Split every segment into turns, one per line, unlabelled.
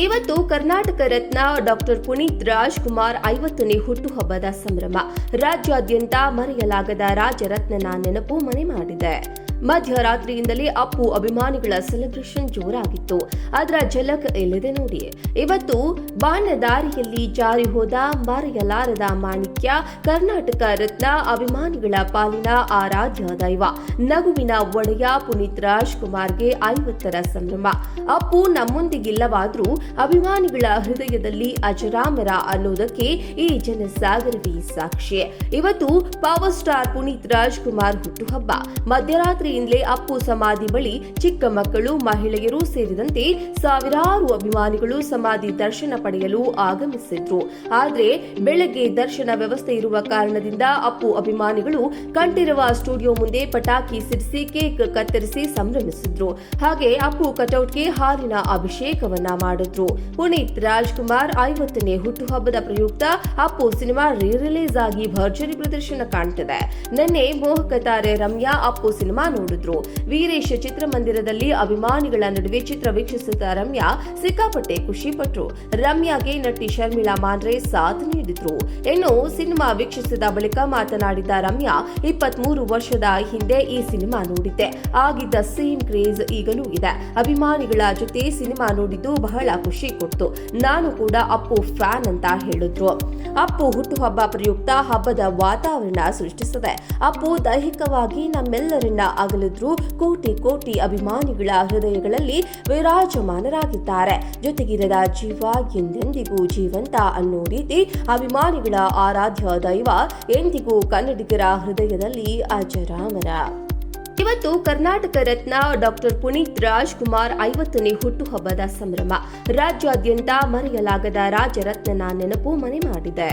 ಇವತ್ತು ಕರ್ನಾಟಕ ರತ್ನ ಡಾಕ್ಟರ್ ಪುನೀತ್ ರಾಜ್ಕುಮಾರ್ 50ನೇ ಹುಟ್ಟುಹಬ್ಬದ ಸಂಭ್ರಮ. ರಾಜ್ಯಾದ್ಯಂತ ಮರೆಯಲಾಗದ ರಾಜರತ್ನನ ನೆನಪು ಮನೆ ಮಾಡಿದೆ. ಮಧ್ಯರಾತ್ರಿಯಿಂದಲೇ ಅಪ್ಪು ಅಭಿಮಾನಿಗಳ ಸೆಲೆಬ್ರೇಷನ್ ಜೋರಾಗಿತ್ತು. ಅದರ ಝಲಕ್ ಎಲ್ಲಿದೆ ನೋಡಿ. ಇವತ್ತು ಬಾಣದಾರಿಯಲ್ಲಿ ಜಾರಿ ಹೋದ ಮರೆಯಲಾರದ ಮಾಣಿಕ್ಯ, ಕರ್ನಾಟಕ ರತ್ನ, ಅಭಿಮಾನಿಗಳ ಪಾಲಿನ ಆರಾಧ್ಯ ದೈವ, ನಗುವಿನ ಒಡೆಯ ಪುನೀತ್ ರಾಜ್ಕುಮಾರ್ಗೆ 50ರ ಸಂಭ್ರಮ. ಅಪ್ಪು ನಮ್ಮೊಂದಿಗಿಲ್ಲವಾದ್ರೂ ಅಭಿಮಾನಿಗಳ ಹೃದಯದಲ್ಲಿ ಅಜರಾಮರ ಅನ್ನೋದಕ್ಕೆ ಈ ಜನಸಾಗರವೇ ಸಾಕ್ಷಿ. ಇವತ್ತು ಪವರ್ ಸ್ಟಾರ್ ಪುನೀತ್ ರಾಜ್ಕುಮಾರ್ ಹುಟ್ಟುಹಬ್ಬ. ಮಧ್ಯರಾತ್ರಿಯಿಂದಲೇ ಅಪ್ಪು ಸಮಾಧಿ ಬಳಿ ಚಿಕ್ಕ ಮಕ್ಕಳು, ಮಹಿಳೆಯರು ಸೇರಿದಂತೆ ಸಾವಿರಾರು ಅಭಿಮಾನಿಗಳು ಸಮಾಧಿ ದರ್ಶನ ಪಡೆಯಲು ಆಗಮಿಸಿದ್ರು. ಆದರೆ ಬೆಳಗ್ಗೆ ದರ್ಶನ ವ್ಯವಸ್ಥೆ ಇರುವ ಕಾರಣದಿಂದ ಅಪ್ಪು ಅಭಿಮಾನಿಗಳು ಕಂಠೀರವ ಸ್ಟುಡಿಯೋ ಮುಂದೆ ಪಟಾಕಿ ಸಿಡಿಸಿ ಕೇಕ್ ಕತ್ತರಿಸಿ ಸಂಭ್ರಮಿಸಿದ್ರು. ಹಾಗೆ ಅಪ್ಪು ಕಟೌಟ್ಗೆ ಹಾಲಿನ ಅಭಿಷೇಕವನ್ನ ಮಾಡಿದ್ರು. ಪುನೀತ್ ರಾಜ್ಕುಮಾರ್ 50ನೇ ಹುಟ್ಟುಹಬ್ಬದ ಪ್ರಯುಕ್ತ ಅಪ್ಪು ಸಿನಿಮಾ ರಿಲೀಸ್ ಆಗಿ ಭರ್ಜರಿ ಪ್ರದರ್ಶನ ಕಾಣ್ತಿದೆ. ನಿನ್ನೆ ಮೋಹಕ ತಾರೆ ರಮ್ಯಾ ಅಪ್ಪು ಸಿನಿಮಾ ನೋಡಿದ್ರು. ವೀರೇಶ್ ಚಿತ್ರಮಂದಿರದಲ್ಲಿ ಅಭಿಮಾನಿಗಳ ನಡುವೆ ಚಿತ್ರ ವೀಕ್ಷಿಸಿದ ರಮ್ಯಾ ಸಿಕ್ಕಾಪಟ್ಟೆ ಖುಷಿ ಪಟ್ರು. ರಮ್ಯಾಗೆ ನಟಿ ಶರ್ಮಿಳಾ ಮಾಂಡ್ರೆ ಸಾಥ್ ನೀಡಿದ್ರು. ಇನ್ನು ಸಿನಿಮಾ ವೀಕ್ಷಿಸಿದ ಬಳಿಕ ಮಾತನಾಡಿದ ರಮ್ಯಾ, 23 ವರ್ಷದ ಹಿಂದೆ ಈ ಸಿನಿಮಾ ನೋಡಿದ್ದೆ. ಆಗಿದ್ದ ಸೇಮ್ ಕ್ರೇಜ್ ಈಗಲೂ ಇದೆ. ಅಭಿಮಾನಿಗಳ ಜೊತೆ ಸಿನಿಮಾ ನೋಡಿದ್ದು ಬಹಳ ಖುಷಿ ಕೊಡ್ತು. ನಾನು ಕೂಡ ಅಪ್ಪು ಫ್ಯಾನ್ ಅಂತ ಹೇಳಿದ್ರು. ಅಪ್ಪು ಹುಟ್ಟುಹಬ್ಬ ಪ್ರಯುಕ್ತ ಹಬ್ಬದ ವಾತಾವರಣ ಸೃಷ್ಟಿಸಿದೆ. ಅಪ್ಪು ದೈಹಿಕವಾಗಿ ನಮ್ಮೆಲ್ಲರನ್ನ ಅಗಲಿದ್ರು ಕೋಟಿ ಕೋಟಿ ಅಭಿಮಾನಿಗಳ ಹೃದಯಗಳಲ್ಲಿ ವಿರಾಜಮಾನರಾಗಿದ್ದಾರೆ. ಜೊತೆಗಿರದ ಜೀವ ಎಂದೆಂದಿಗೂ ಜೀವಂತ ಅನ್ನೋ ರೀತಿ ಅಭಿಮಾನಿಗಳ ಆರಾಧ್ಯ ದೈವ ಎಂದಿಗೂ ಕನ್ನಡಿಗರ ಹೃದಯದಲ್ಲಿ ಅಜರಾಮರ. ಇವತ್ತು ಕರ್ನಾಟಕ ರತ್ನ ಡಾಕ್ಟರ್ ಪುನೀತ್ ರಾಜ್ಕುಮಾರ್ 50ನೇ ಹುಟ್ಟುಹಬ್ಬದ ಸಂಭ್ರಮ. ರಾಜ್ಯಾದ್ಯಂತ ಮರೆಯಲಾಗದ ರಾಜರತ್ನನ ನೆನಪು ಮನೆ ಮಾಡಿದೆ.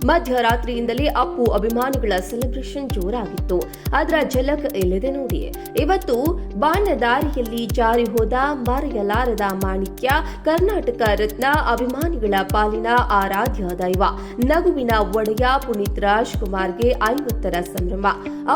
ಮಧ್ಯರಾತ್ರಿಯಿಂದಲೇ ಅಪ್ಪು ಅಭಿಮಾನಿಗಳ ಸೆಲೆಬ್ರೇಷನ್ ಜೋರಾಗಿತ್ತು. ಅದರ ಝಲಕ್ ಎಲ್ಲಿದೆ ನೋಡಿ. ಇವತ್ತು ಬಾಣದಾರಿಯಲ್ಲಿ ಜಾರಿ ಹೋದ ಮರೆಯಲಾರದ ಮಾಣಿಕ್ಯ, ಕರ್ನಾಟಕ ರತ್ನ, ಅಭಿಮಾನಿಗಳ ಪಾಲಿನ ಆರಾಧ್ಯ ದೈವ, ನಗುವಿನ ಒಡೆಯ ಪುನೀತ್ ರಾಜ್ಕುಮಾರ್ಗೆ 50ರ ಸಂಭ್ರಮ.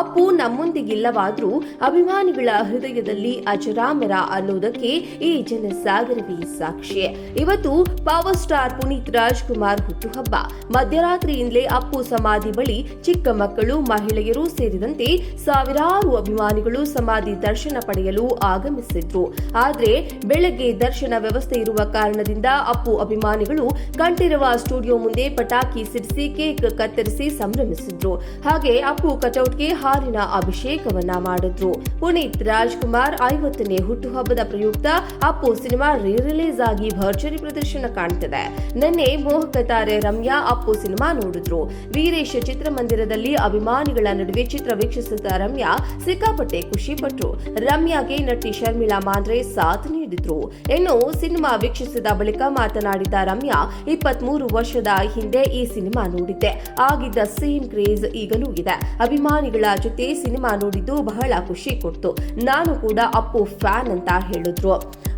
ಅಪ್ಪು ನಮ್ಮೊಂದಿಗಿಲ್ಲವಾದ್ರೂ ಅಭಿಮಾನಿಗಳ ಹೃದಯದಲ್ಲಿ ಅಜರಾಮರ ಅನ್ನೋದಕ್ಕೆ ಈ ಜನಸಾಗರವೇ ಸಾಕ್ಷಿ. ಇವತ್ತು ಪವರ್ ಸ್ಟಾರ್ ಪುನೀತ್ ರಾಜ್ಕುಮಾರ್ ಹುಟ್ಟುಹಬ್ಬ. ಮಧ್ಯರಾತ್ರಿಯಿಂದಲೇ ಅಪ್ಪು ಸಮಾಧಿ ಬಳಿ ಚಿಕ್ಕ ಮಕ್ಕಳು, ಮಹಿಳೆಯರು ಸೇರಿದಂತೆ ಸಾವಿರಾರು ಅಭಿಮಾನಿಗಳು ಸಮಾಧಿ ದರ್ಶನ ಪಡೆಯಲು ಆಗಮಿಸಿದ್ರು. ಆದರೆ ಬೆಳಗ್ಗೆ ದರ್ಶನ ವ್ಯವಸ್ಥೆ ಇರುವ ಕಾರಣದಿಂದ ಅಪ್ಪು ಅಭಿಮಾನಿಗಳು ಕಂಠೀರವ ಸ್ಟುಡಿಯೋ ಮುಂದೆ ಪಟಾಕಿ ಸಿಡಿಸಿ ಕೇಕ್ ಕತ್ತರಿಸಿ ಸಂಭ್ರಮಿಸಿದ್ರು. ಹಾಗೆ ಅಪ್ಪು ಕಟೌಟ್ಗೆ ಹಾಲಿನ ಅಭಿಷೇಕವನ್ನ ಮಾಡಿದ್ರು. ಪುನೀತ್ ರಾಜ್ಕುಮಾರ್ 50ನೇ ಹುಟ್ಟುಹಬ್ಬದ ಪ್ರಯುಕ್ತ ಅಪ್ಪು ಸಿನಿಮಾ ರಿಲೀಸ್ ಆಗಿ ಭರ್ಜರಿ ಪ್ರದರ್ಶನ ಕಾಣ್ತಿದೆ. ನಿನ್ನೆ ಮೋಹಕ ತಾರೆ ರಮ್ಯಾ ಅಪ್ಪು ಸಿನಿಮಾ ನೋಡಿದ್ರು. ವೀರೇಶ್ ಚಿತ್ರಮಂದಿರದಲ್ಲಿ ಅಭಿಮಾನಿಗಳ ನಡುವೆ ಚಿತ್ರ ವೀಕ್ಷಿಸಿದ ರಮ್ಯಾ ಸಿಕ್ಕಾಪಟ್ಟೆ ಖುಷಿ ಪಟ್ರು. ರಮ್ಯಾಗೆ ನಟಿ ಶರ್ಮಿಳಾ ಮಾಂಡ್ರೆ ಸಾಥ್ ನೀಡಿದ್ರು. ಇನ್ನು ಸಿನಿಮಾ ವೀಕ್ಷಿಸಿದ ಬಳಿಕ ಮಾತನಾಡಿದ ರಮ್ಯಾ, 23 ವರ್ಷದ ಹಿಂದೆ ಈ ಸಿನಿಮಾ ನೋಡಿದ್ದೆ. ಆಗಿದ್ದ ಸೇಮ್ ಕ್ರೇಜ್ ಈಗಲೂ ಇದೆ. ಅಭಿಮಾನಿಗಳ ಜೊತೆ ಸಿನಿಮಾ ನೋಡಿದ್ದು ಬಹಳ ಖುಷಿ ಕೊಡ್ತು. ನಾನು ಕೂಡ ಅಪ್ಪು ಫ್ಯಾನ್ ಅಂತ ಹೇಳಿದ್ರು.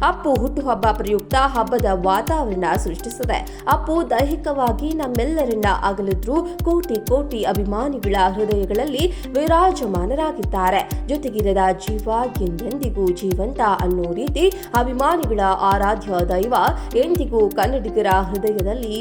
ಅಪ್ಪು ಹುಟ್ಟುಹಬ್ಬ ಪ್ರಯುಕ್ತ ಹಬ್ಬದ ವಾತಾವರಣ ಸೃಷ್ಟಿಸಿದೆ. ಅಪ್ಪು ದೈಹಿಕವಾಗಿ ನಮ್ಮೆಲ್ಲರನ್ನ ಅಗಲಿದ್ರು ಕೋಟಿ ಕೋಟಿ ಅಭಿಮಾನಿಗಳ ಹೃದಯಗಳಲ್ಲಿ ವಿರಾಜಮಾನರಾಗಿದ್ದಾರೆ. ಜೊತೆಗಿರದ ಜೀವ ಎಂದೆಂದಿಗೂ ಜೀವಂತ ಅನ್ನೋ ರೀತಿ ಅಭಿಮಾನಿಗಳ ಆರಾಧ್ಯ ದೈವ ಎಂದಿಗೂ ಕನ್ನಡಿಗರ ಹೃದಯದಲ್ಲಿ